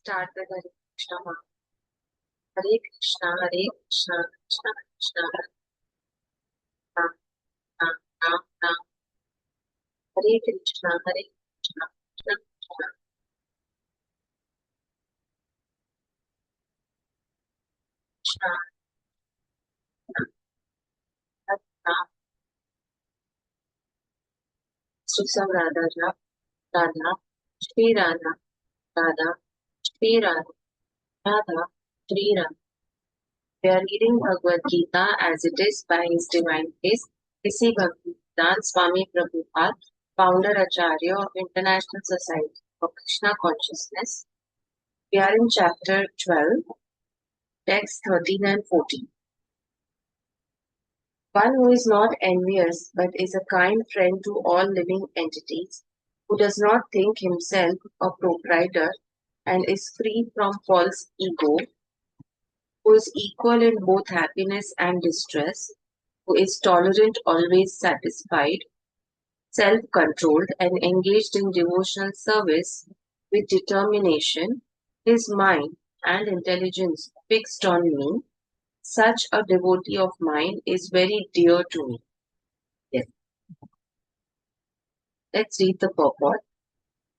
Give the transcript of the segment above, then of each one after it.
Start with Hare Krishna. Hare Krishna, Hare Krishna, Krishna Krishna, Hare Ram, Ram, Ram, Ram. Hare Krishna, Hare Krishna, Krishna Krishna, Krishna, Hare Ram. Susam Radha, Radha, Shri Radha, Radha, Shri Radha, Radha, Shri Radha. We are reading Bhagavad Gita as it is by His Divine Grace, Sri Bhaktivedanta Swami Prabhupada, founder Acharya of International Society for Krishna Consciousness. We are in chapter 12, text 13 and 14. One who is not envious but is a kind friend to all living entities, who does not think himself a proprietor and is free from false ego, who is equal in both happiness and distress, who is tolerant, always satisfied, self-controlled, and engaged in devotional service with determination, his mind and intelligence fixed on me, such a devotee of mine is very dear to me. Yes. Let's read the purport.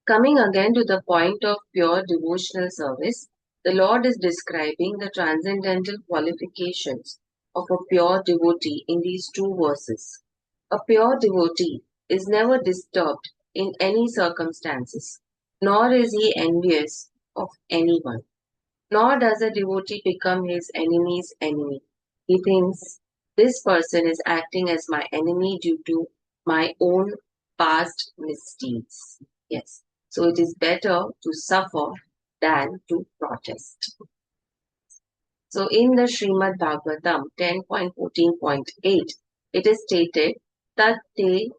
Coming again to the point of pure devotional service, the Lord is describing the transcendental qualifications of a pure devotee in these two verses. A pure devotee is never disturbed in any circumstances, nor is he envious of anyone, nor does a devotee become his enemy's enemy. He thinks this person is acting as my enemy due to my own past misdeeds. Yes. So it is better to suffer than to protest. So in the Srimad Bhagavatam 10.14.8, it is stated that te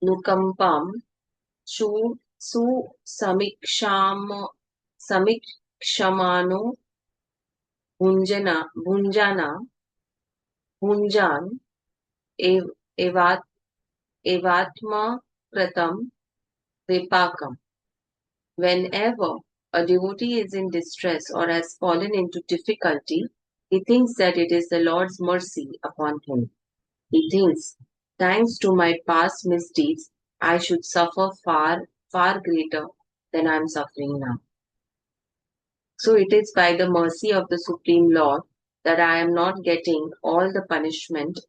nukampam su samiksham samikshamano bhunjana bhunjan evat evatma pratam vipakam. Whenever a devotee is in distress or has fallen into difficulty, he thinks that it is the Lord's mercy upon him. He thinks, thanks to my past misdeeds, I should suffer far, far greater than I am suffering now. So it is by the mercy of the Supreme Lord that I am not getting all the punishment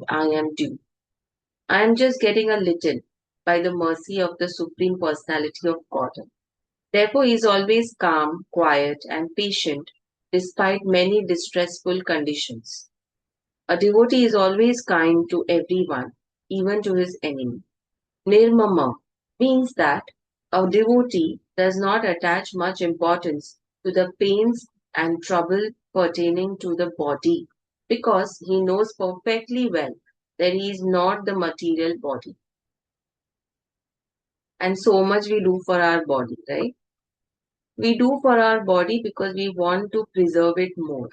I am due. I am just getting a little by the mercy of the Supreme Personality of God. Therefore, he is always calm, quiet, and patient despite many distressful conditions. A devotee is always kind to everyone, even to his enemy. Nirmama means that a devotee does not attach much importance to the pains and trouble pertaining to the body because he knows perfectly well that he is not the material body. And so much we do for our body, right? We do for our body because we want to preserve it more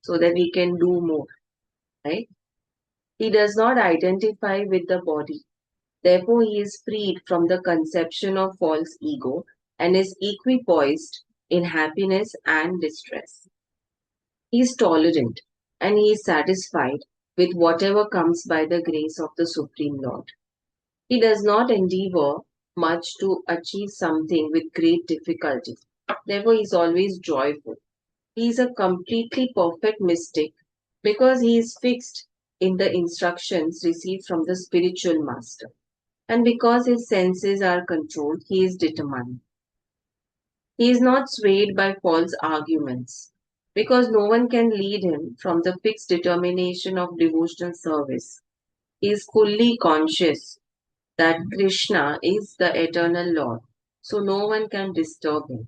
so that we can do more, right? He does not identify with the body. Therefore, he is freed from the conception of false ego and is equipoised in happiness and distress. He is tolerant and he is satisfied with whatever comes by the grace of the Supreme Lord. He does not endeavor much to achieve something with great difficulty. Therefore, he is always joyful. He is a completely perfect mystic because he is fixed in the instructions received from the spiritual master. And because his senses are controlled, he is determined. He is not swayed by false arguments because no one can lead him from the fixed determination of devotional service. He is fully conscious that Krishna is the eternal Lord, so no one can disturb him.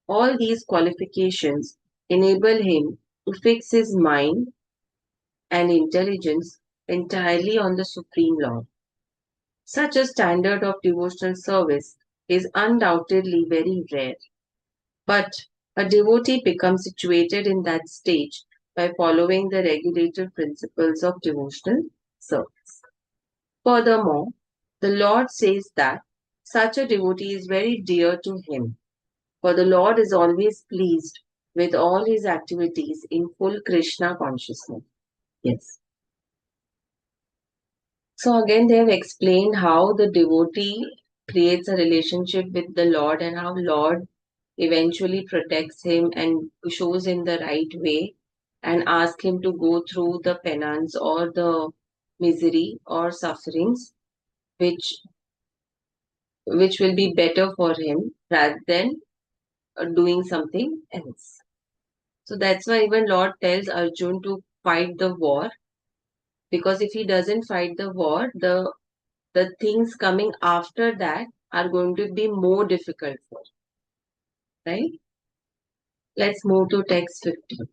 All these qualifications enable him to fix his mind and intelligence entirely on the Supreme Lord. Such a standard of devotional service is undoubtedly very rare, but a devotee becomes situated in that stage by following the regulative principles of devotional service. Furthermore, the Lord says that Such a devotee is very dear to him, for the Lord is always pleased with all his activities in full Krishna consciousness. Yes. So again, they have explained how the devotee creates a relationship with the Lord and how Lord eventually protects him and shows him the right way and asks him to go through the penance or the misery or sufferings which which will be better for him rather than doing something else. So that's why even Lord tells Arjun to fight the war, because if he doesn't fight the war, the things coming after that are going to be more difficult for him, right? Let's move to text 15.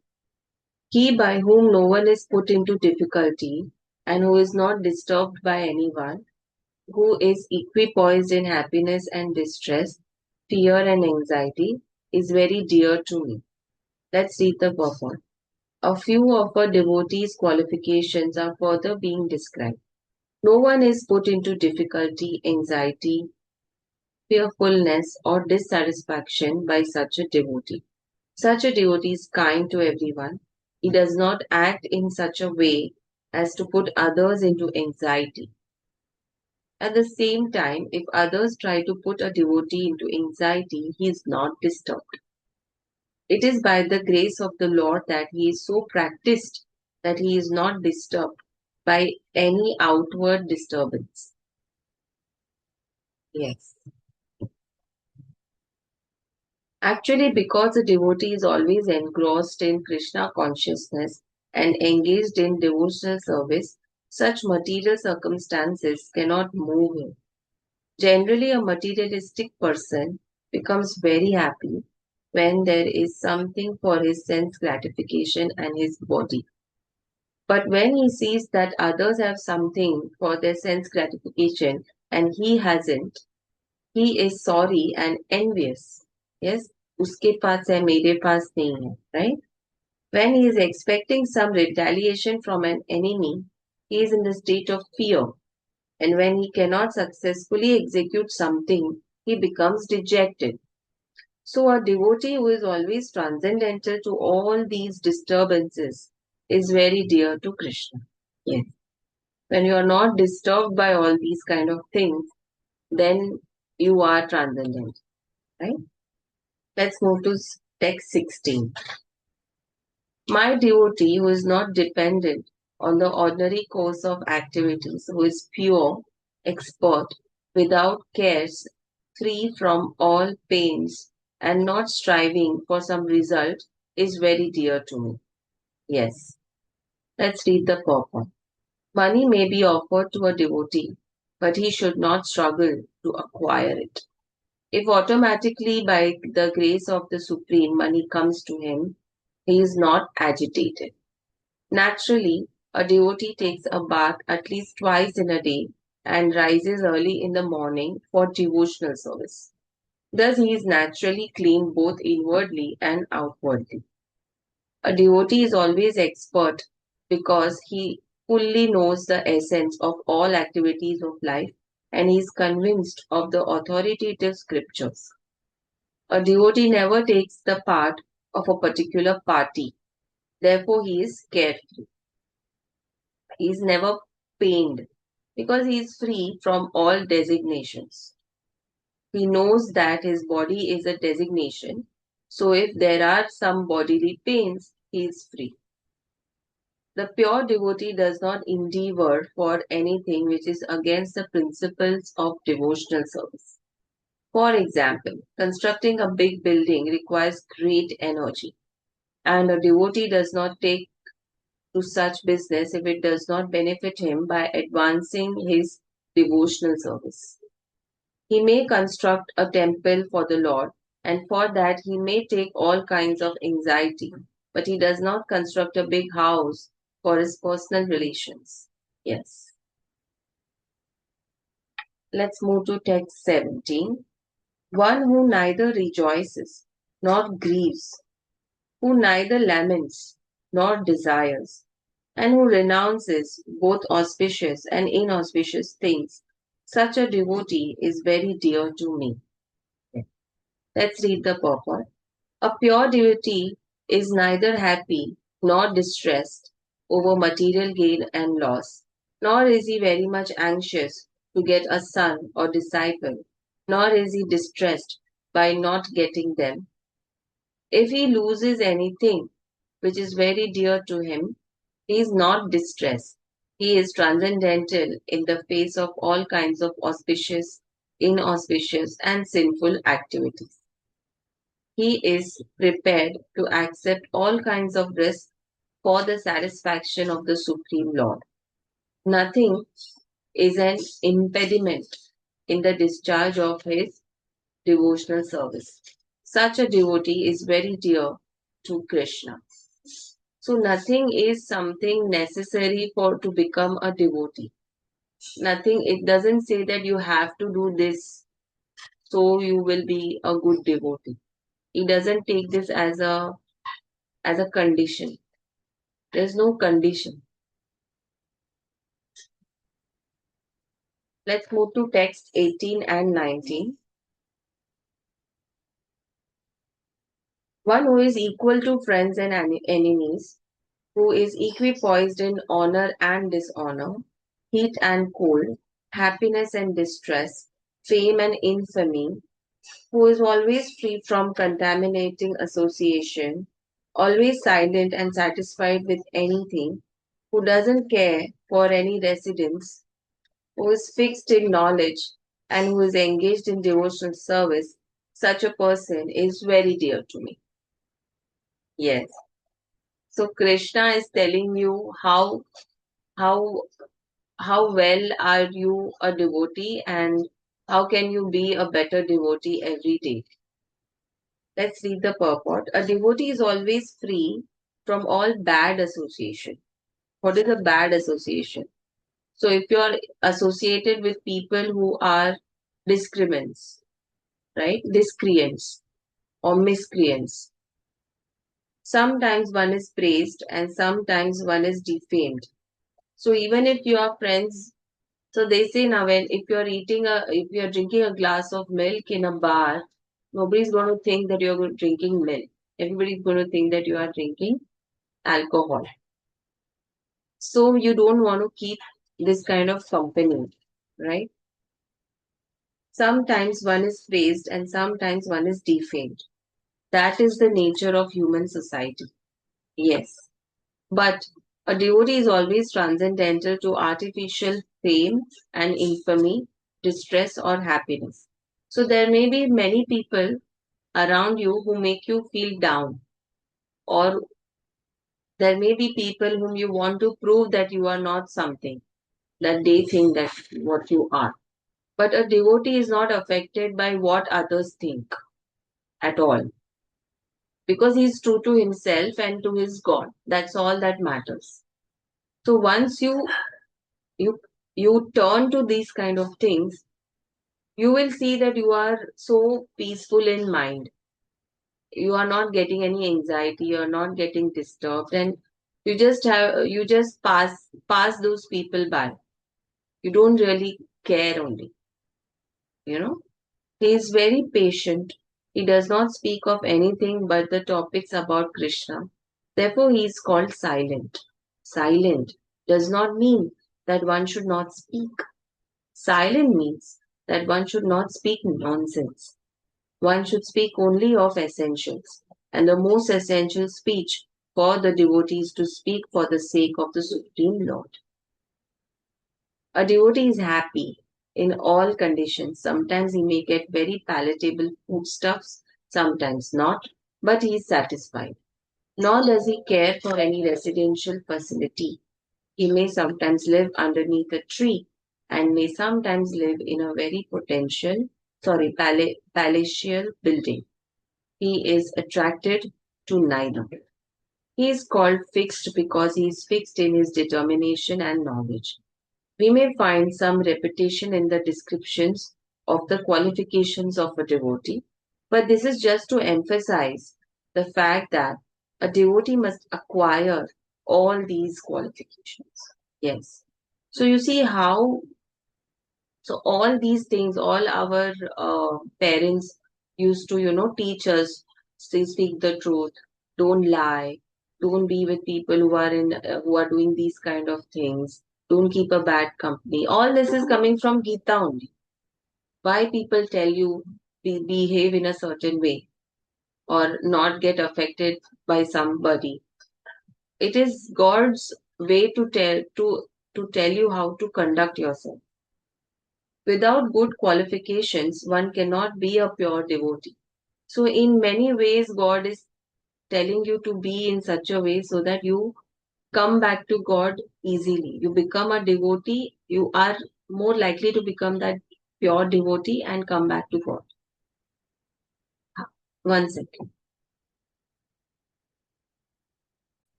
He by whom no one is put into difficulty and who is not disturbed by anyone, who is equipoised in happiness and distress, fear and anxiety, is very dear to me. Let's read the purport. A few of a devotee's qualifications are further being described. No one is put into difficulty, anxiety, fearfulness, or dissatisfaction by such a devotee. Such a devotee is kind to everyone. He does not act in such a way as to put others into anxiety. At the same time, if others try to put a devotee into anxiety, he is not disturbed. It is by the grace of the Lord that he is so practiced that he is not disturbed by any outward disturbance. Yes. Actually, because a devotee is always engrossed in Krishna consciousness and engaged in devotional service, such material circumstances cannot move him. Generally, a materialistic person becomes very happy when there is something for his sense gratification and his body. But when he sees that others have something for their sense gratification and he hasn't, he is sorry and envious. Yes, उसके पास है मेरे पास नहीं है, right? When he is expecting some retaliation from an enemy, he is in the state of fear. And when he cannot successfully execute something, he becomes dejected. So, a devotee who is always transcendental to all these disturbances is very dear to Krishna. Yes. When you are not disturbed by all these kind of things, then you are transcendent, right? Let's move to text 16. My devotee who is not dependent on the ordinary course of activities, who is pure, expert, without cares, free from all pains, and not striving for some result, is very dear to me. Yes. Let's read the purport. Money may be offered to a devotee, but he should not struggle to acquire it. If automatically by the grace of the Supreme money comes to him, he is not agitated. Naturally, a devotee takes a bath at least twice in a day and rises early in the morning for devotional service. Thus, he is naturally clean both inwardly and outwardly. A devotee is always expert because he fully knows the essence of all activities of life and he is convinced of the authoritative scriptures. A devotee never takes the part of a particular party. Therefore, he is carefree. He is never pained because he is free from all designations. He knows that his body is a designation. So, if there are some bodily pains, he is free. The pure devotee does not endeavor for anything which is against the principles of devotional service. For example, constructing a big building requires great energy, and a devotee does not take to such business if it does not benefit him by advancing his devotional service. He may construct a temple for the Lord, and for that he may take all kinds of anxiety, but he does not construct a big house for his personal relations. Yes. Let's move to text 17. One who neither rejoices nor grieves, who neither laments nor desires, and who renounces both auspicious and inauspicious things, Such a devotee is very dear to me. Let's read the purport. A pure devotee is neither happy nor distressed over material gain and loss, nor is he very much anxious to get a son or disciple, nor is he distressed by not getting them. If he loses anything which is very dear to him, he is not distressed. He is transcendental in the face of all kinds of auspicious, inauspicious, and sinful activities. He is prepared to accept all kinds of risk for the satisfaction of the Supreme Lord. Nothing is an impediment in the discharge of his devotional service. Such a devotee is very dear to Krishna. So nothing is something necessary for to become a devotee. Nothing, it doesn't say that you have to do this so you will be a good devotee. He doesn't take this as a condition. There's no condition. Let's move to text 18 and 19. One who is equal to friends and enemies, who is equipoised in honor and dishonor, heat and cold, happiness and distress, fame and infamy, who is always free from contaminating association, always silent and satisfied with anything, who doesn't care for any residence, who is fixed in knowledge, and who is engaged in devotional service, such a person is very dear to me. Yes. So Krishna is telling you how how well are you a devotee and how can you be a better devotee every day. Let's read the purport. A devotee is always free from all bad association. What is a bad association? So if you are associated with people who are discriments, right? Discreants or miscreants. Sometimes one is praised and sometimes one is defamed. So even if you are friends, so they say now when if you're drinking a glass of milk in a bar, nobody's going to think that you're drinking milk. Everybody's going to think that you are drinking alcohol. So you don't want to keep this kind of company, right? Sometimes one is praised and sometimes one is defamed. That is the nature of human society. Yes. But a devotee is always transcendental to artificial fame and infamy, distress or happiness. So there may be many people around you who make you feel down, or there may be people whom you want to prove that you are not something, that they think that what you are. But a devotee is not affected by what others think at all because he is true to himself and to his God. That's all that matters. So once you you turn to these kind of things, you will see that you are so peaceful in mind. You are not getting any anxiety, you are not getting disturbed, and you just pass those people by. You don't really care only, you know. He is very patient. He does not speak of anything but the topics about Krishna. Therefore, he is called silent. Silent does not mean that one should not speak. Silent means that one should not speak nonsense. One should speak only of essentials, and the most essential speech for the devotees to speak for the sake of the Supreme Lord. A devotee is happy in all conditions. Sometimes he may get very palatable foodstuffs, sometimes not, but he is satisfied. Nor does he care for any residential facility. He may sometimes live underneath a tree and may sometimes live in a very palatial building. He is attracted to neither. He is called fixed because he is fixed in his determination and knowledge. We may find some repetition in the descriptions of the qualifications of a devotee, but this is just to emphasize the fact that a devotee must acquire all these qualifications. Yes. So you see how So all these things, all our parents used to, teach us, say, speak the truth, don't lie, don't be with people who are doing these kind of things, don't keep a bad company. All this is coming from Gita only. Why people tell you behave in a certain way or not get affected by somebody. It is God's way to tell you how to conduct yourself. Without good qualifications, one cannot be a pure devotee. So, in many ways, God is telling you to be in such a way so that you come back to God easily. You become a devotee, you are more likely to become that pure devotee and come back to God. One second.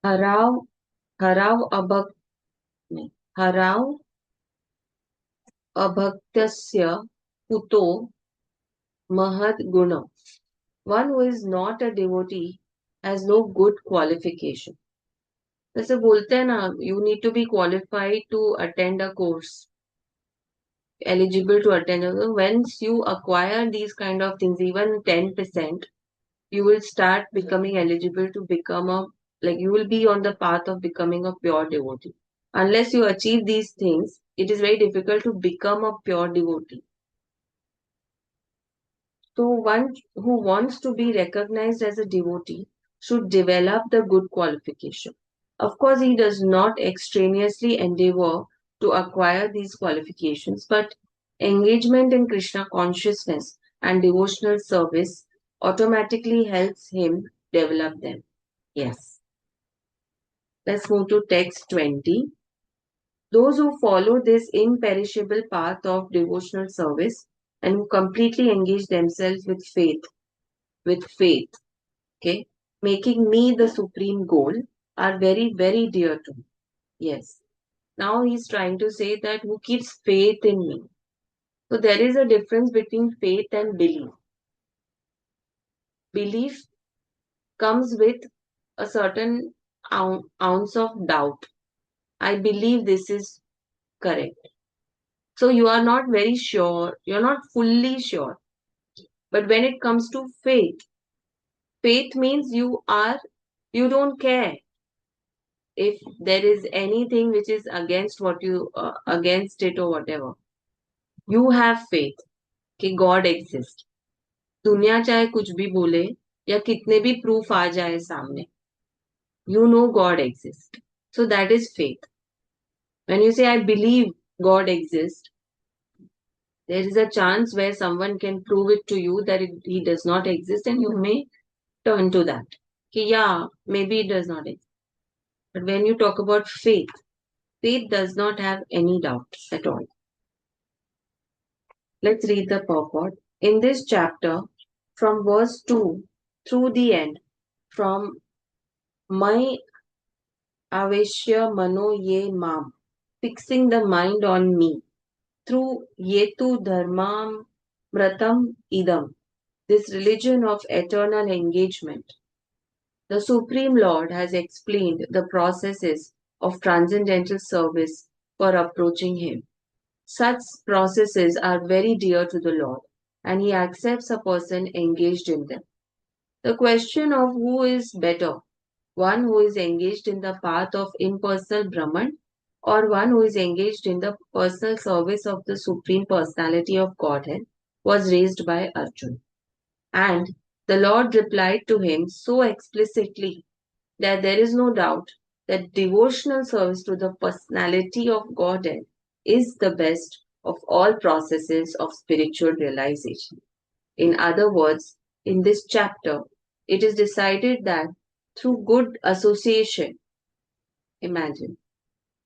हराव हराव अभक्त नहीं, हराव अभक्तस्य कुतो महद गुण. One who is not a devotee has no good qualification. जैसे बोलते हैं ना, you need to be qualified to attend a course, eligible to attend. Once you acquire these kind of things, even 10%, you will start becoming eligible to become you will be on the path of becoming a pure devotee. Unless you achieve these things, it is very difficult to become a pure devotee. So one who wants to be recognized as a devotee should develop the good qualification. Of course, he does not extraneously endeavor to acquire these qualifications, but engagement in Krishna consciousness and devotional service automatically helps him develop them. Yes. Let's move to text 20. Those who follow this imperishable path of devotional service and who completely engage themselves with faith, okay, making me the supreme goal, are very, very dear to me. Yes. Now he's trying to say that who keeps faith in me. So there is a difference between faith and belief. Belief comes with a certain ounce of doubt. I believe this is correct. So you are not very sure, you're not fully sure. But when it comes to faith, faith means you don't care if there is anything which is against against it or whatever. You have faith कि God exists. दुनिया चाहे कुछ भी बोले या कितने भी proof आ जाए सामने, you know God exists. So that is faith. When you say I believe God exists, there is a chance where someone can prove it to you that he does not exist, and you may turn to that. कि yeah, maybe it does not exist. But when you talk about faith, faith does not have any doubt at all. Let's read the purport. In this chapter, from verse 2 through the end, from my aveshya mano ye mam, fixing the mind on me, through yetu dharmam mratam idam, this religion of eternal engagement, the Supreme Lord has explained the processes of transcendental service for approaching Him. Such processes are very dear to the Lord, and He accepts a person engaged in them. The question of who is better, one who is engaged in the path of impersonal Brahman, or one who is engaged in the personal service of the Supreme Personality of Godhead, was raised by Arjuna. And the Lord replied to him so explicitly that there is no doubt that devotional service to the personality of Godhead is the best of all processes of spiritual realization. In other words, in this chapter, it is decided that through good association, imagine,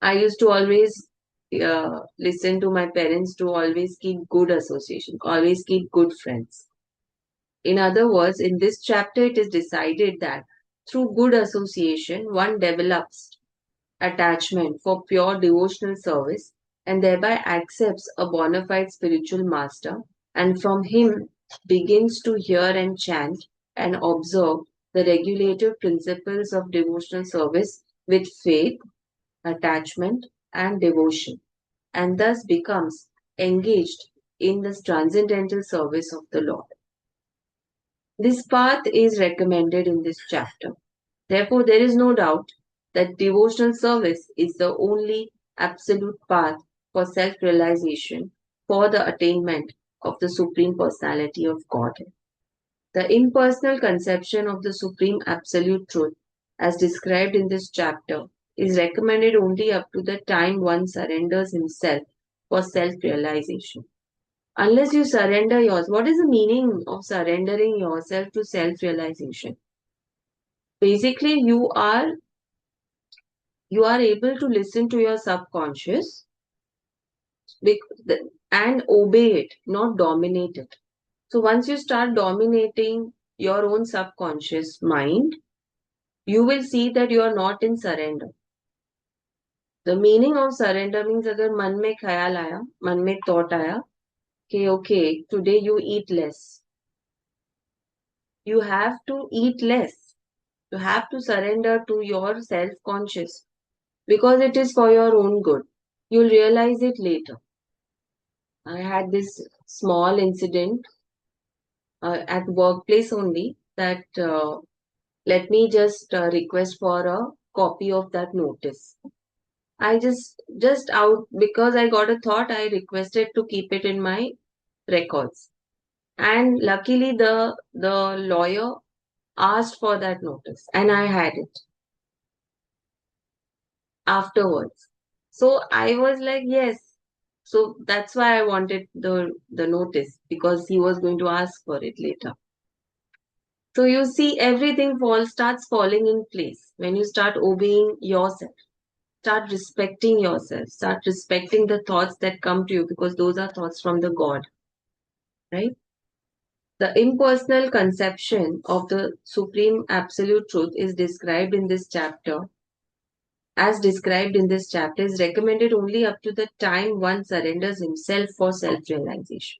I used to always listen to my parents to always keep good association, always keep good friends. In other words, in this chapter, it is decided that through good association, one develops attachment for pure devotional service and thereby accepts a bona fide spiritual master, and from him begins to hear and chant and observe the regulative principles of devotional service with faith, attachment, and devotion. and thus becomes engaged in the transcendental service of the Lord. This path is recommended in this chapter. Therefore, there is no doubt that devotional service is the only absolute path for self realization for the attainment of the Supreme Personality of Godhead. The impersonal conception of the Supreme Absolute Truth, as described in this chapter, is recommended only up to the time one surrenders himself for self realization. Unless you surrender yours, what is the meaning of surrendering yourself to self realization? Basically, you are able to listen to your subconscious and obey it, not dominate it. So once you start dominating your own subconscious mind, you will see that you are not in surrender. The meaning of surrender means अगर मन में ख्याल आया, मन में thought आया कि okay, today you eat less. You have to eat less. You have to surrender to your self-conscious because it is for your own good. You'll realize it later. I had this small incident at workplace only that let me just request for a copy of that notice. I just out because I got a thought, I requested to keep it in my records. And luckily the lawyer asked for that notice and I had it afterwards. So I was like, yes. So that's why I wanted the notice because he was going to ask for it later. So you see everything starts falling in place when you start obeying yourself. Start respecting yourself. Start respecting the thoughts that come to you because those are thoughts from the God, right? The impersonal conception of the Supreme Absolute Truth is described in this chapter. As described in this chapter, is recommended only up to the time one surrenders himself for self-realization.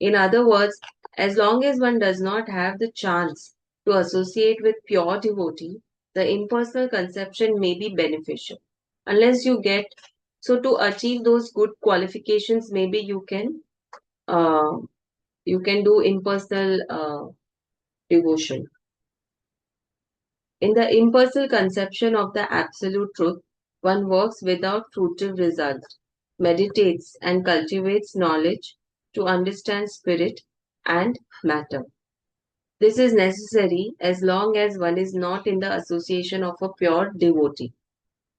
In other words, as long as one does not have the chance to associate with pure devotee, the impersonal conception may be beneficial. Unless you get, so to achieve those good qualifications, maybe uh, you can do impersonal devotion. In the impersonal conception of the absolute truth, one works without fruitive results, meditates and cultivates knowledge to understand spirit and matter. This is necessary as long as one is not in the association of a pure devotee.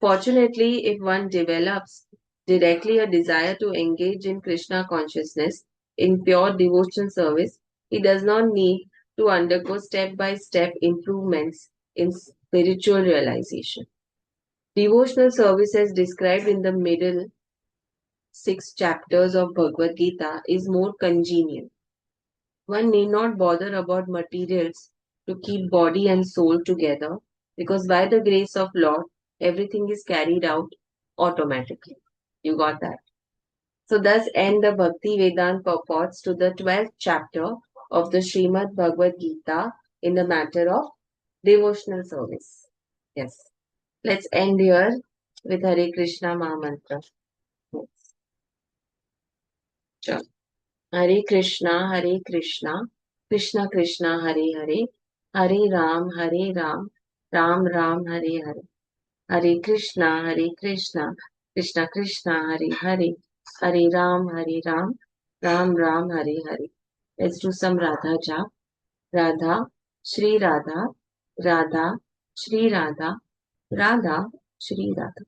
Fortunately, if one develops directly a desire to engage in Krishna consciousness in pure devotional service, he does not need to undergo step by step improvements in spiritual realization. Devotional service, as described in the middle 6 chapters of Bhagavad Gita, is more congenial. One need not bother about materials to keep body and soul together because by the grace of Lord, everything is carried out automatically. You got that? So thus end the Bhakti Vedanta purports to the 12th chapter of the Srimad Bhagavad Gita in the matter of devotional service. Yes. Let's end here with Hare Krishna Mahamantra. Yes. Sure. Hare Krishna, Hare Krishna, Krishna Krishna, Hare Hare, Hare Ram, Ram Ram, Hare Hare. Hare Krishna, Krishna Krishna, Hare Hare, Hare Ram, Ram Ram, Hare Hare. Let's do some Radha Jap. Radha, Shri Radha, Radha, Shri Radha, Radha, Shri Radha.